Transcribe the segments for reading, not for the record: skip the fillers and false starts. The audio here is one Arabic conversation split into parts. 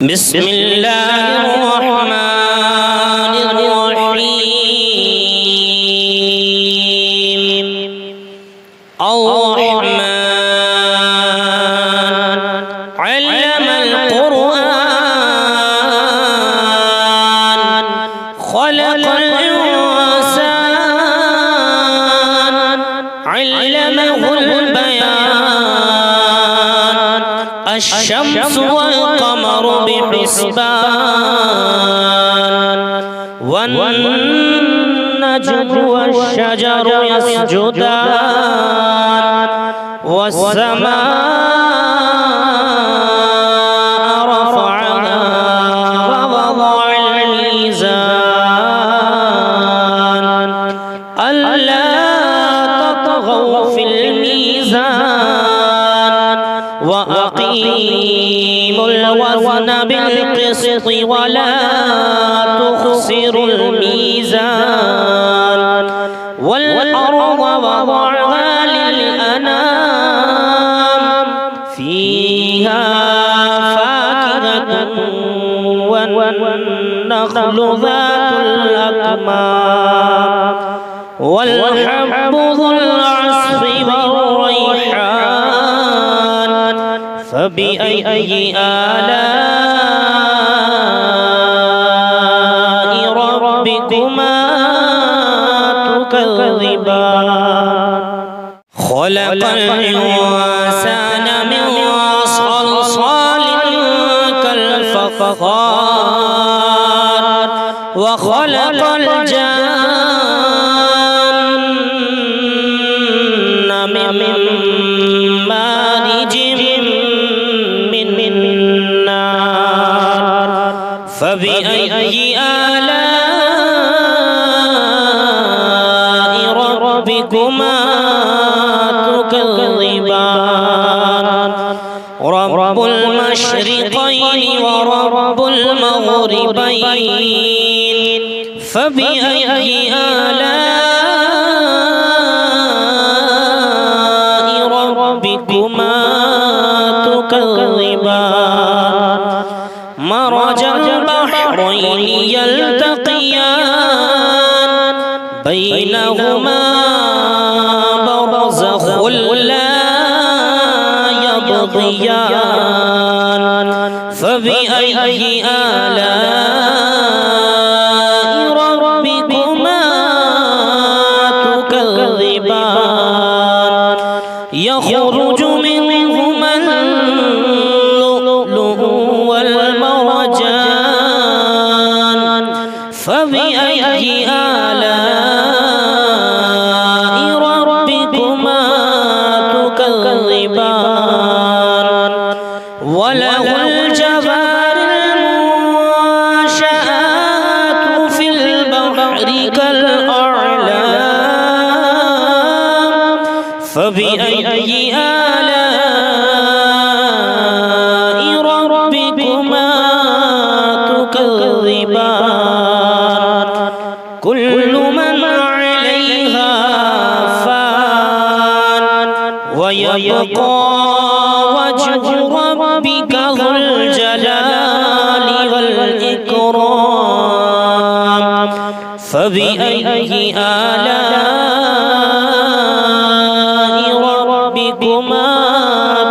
بسم الله الرحمن الرحيم الرحمن علم القرآن خلق الإنسان علمه البيان الشمس والقمر بحسبان والنجم والشجر يسجدان والسماء رفعها ووضع الميزان ألا تطغوا في الميزان وأقيموا الوزن بالقسط ولا تخسروا الميزان والأرض وضعها للأنام فيها فاكهة والنخل ذات الأكمام والحب ذو العصف والريحان فبأي آلاء ربكما تكذبان خلق الإنسان من صلصال كالفخار وخلق الجن من مارج من نار فبأي آلاء ربكما تكذبان رب المشرقين ورب المغربين فبأي آلاء ربكما تكذبان مرج البحرين يلتقيان بينهما برزخ لا يبغيان فبأي آلاء ربكما تكذبان يخرج منهما اللؤلؤ والمرجان فبأي آلاء ربكما تكذبان وله الجوار المنشآت في البحر كالأعلام فبأي آلاء ربكما تكذبان كل من عليها فان ويبقى وجه ربك ذو الجلال والإكرام فبأي آلاء ربكما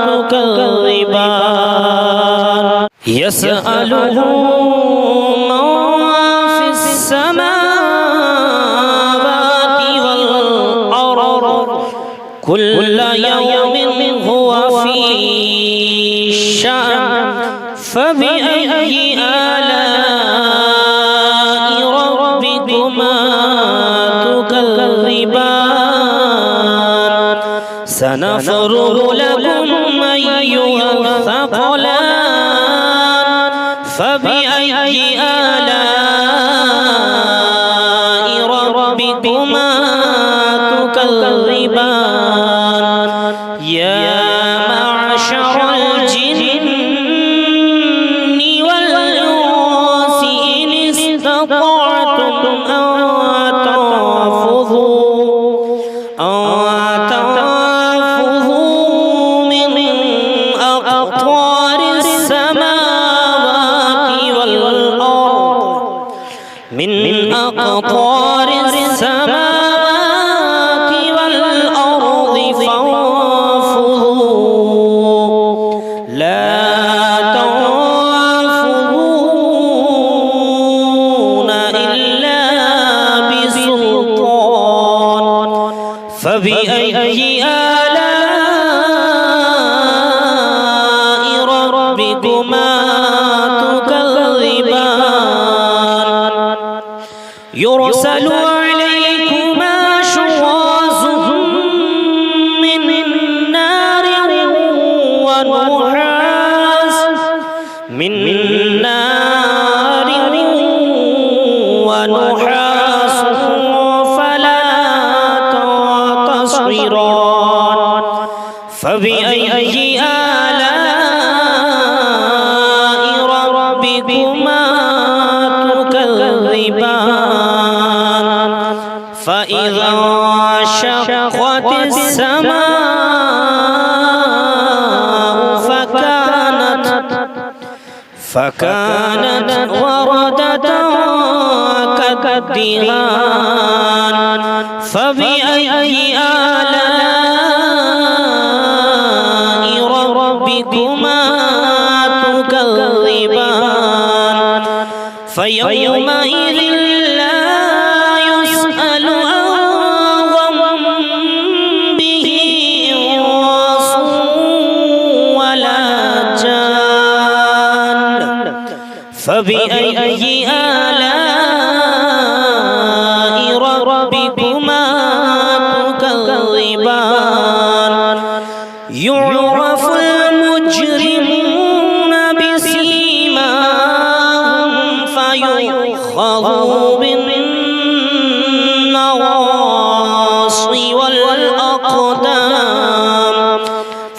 تكذبان يسأله من في السماوات والأرض كل يوم هو في شأن فبأي آلاء ربكما تكذبان سنفرغ لكم أيها الثقلان فبأي آلاء ربكما تكذبان يا معشر الجن والإنس إن استطعتم أن تنفذوا من أقطار السماوات أقطار السماوات والأرض فانفذوا لا تنفذون إلا بسلطان فبأي آلاء ربكما تكذبان يرسل عليكما شواظ من نار ونحاس فلا تنتصران فبأي آلاء ربكما تكذبان فإذا انشقت السماء فكانت وردة كالدهان فبأي آلاء ربكما تكذبان فيومئذ لا يسأل عن ذنبه إنس ولا جان فبأي آلاء ربكما تكذبان يعرف المجرمون بسيماهم فيؤخذوا بالنواصي والأقدام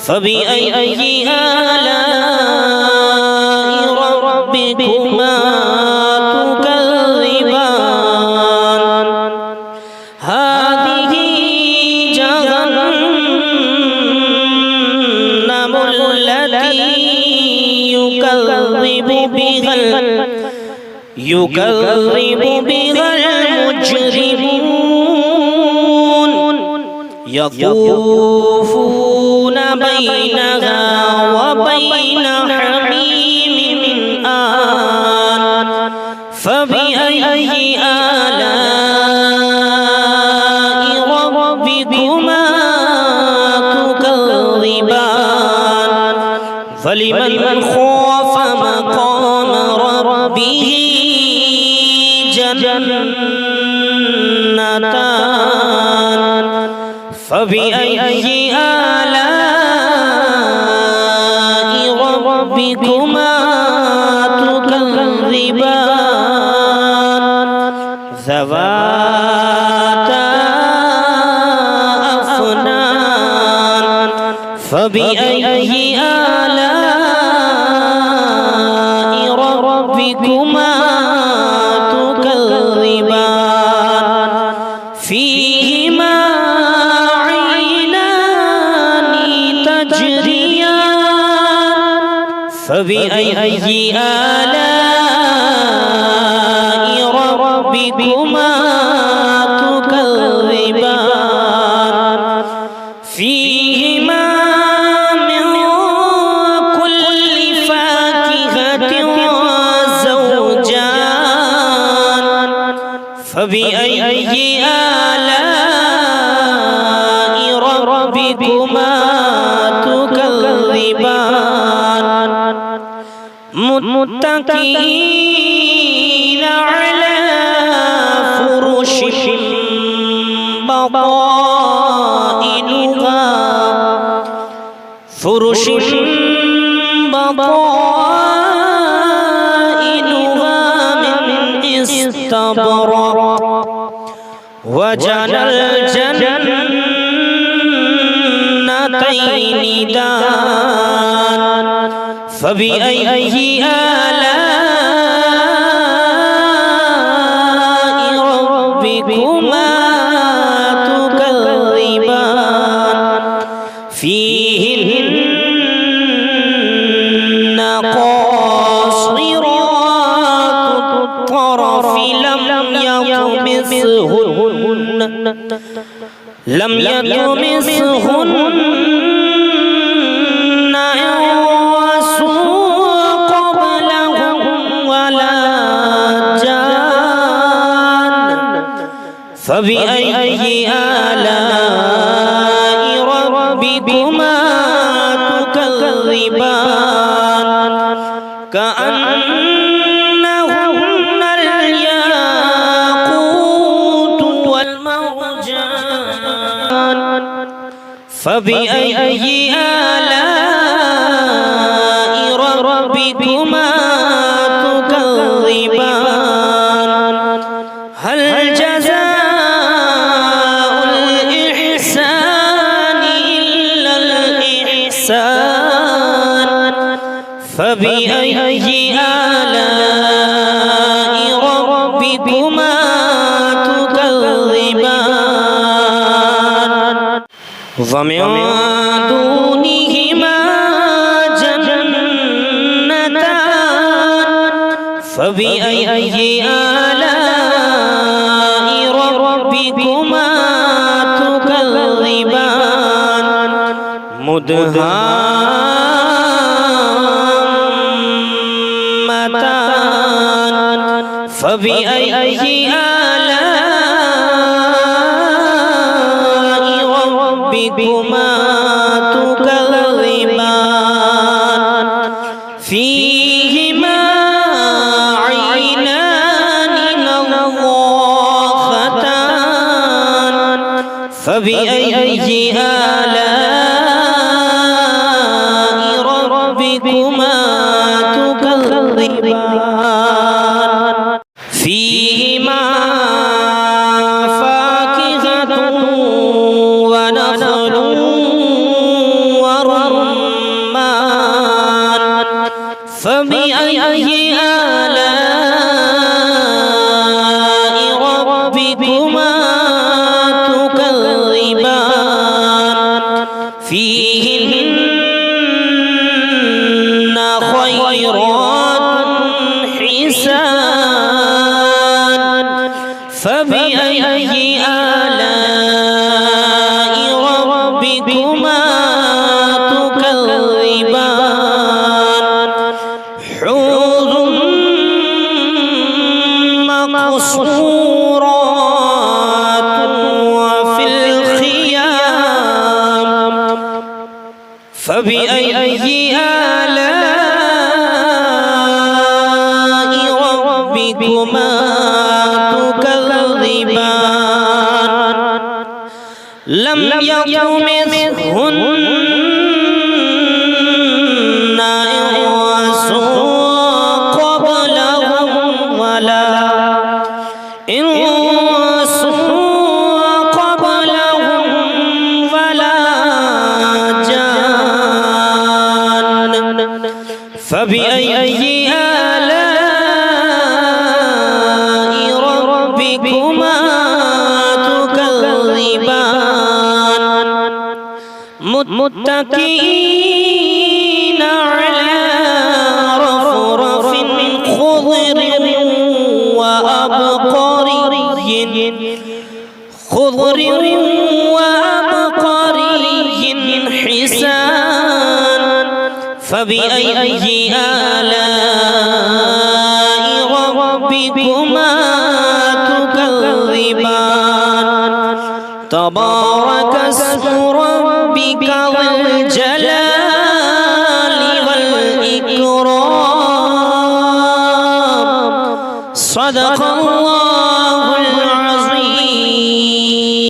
فبأي آلاء ربكما تكذبان هذه جهنم التي يكذب بها المجرمون يطوفون بينها وبين حميم آن فبأي آلاء ربكما تكذبان فلمن خاف مقام ربه جنتان فبأي آلاء ربكما تكذبان ذواتا أفنان فبأي آلاء ربكما تكذبان فيهما عينان تجريان فبأي آلاء ربكما تكذبان فيهما من كل فاكهة زوجان فبأي آلاء ربكما تكذبان متكئين على فرش بطائنها من استبرق وجنى الجنتين دان فبأي آلاء ربكما تكذبان فيهن قاصرات الطرف لم يطمثهن لم يطمثهن إنس قبلهم ولا جان فبأي آلاء ربكما تكذبان كأنهن الياقوت والمرجان فبأي آلاء ربكما تكذبان هل جزاء الإحسان إلا الإحسان فبأي آلاء ربكما تكذبان ومن دونهما جنتان فبأي آلاء ربكما تكذبان مدهامتان فبأي آلاء ربكما تكذبان فيهما عينان نضاختان فبأي آلاء ربكما تكذبان فيهما فاكهة ونخل ورمان فبأي آلاء ربكما تكذبان فيهن خيرات حسان فبأي آلاء ربكما تكذبان حوض مقصورات وفي الخيام فبأي آلاء ربكما تكذبان لم يطمثهن إنس قبلهم ولا جان فبأي آلاء ربكما تكذبان متكئين على رفرف خضر وأبقري حسان فبأي آلاء ربكما تكذبان تبارك اسم ربك ذو الجلال والإكرام صدق الله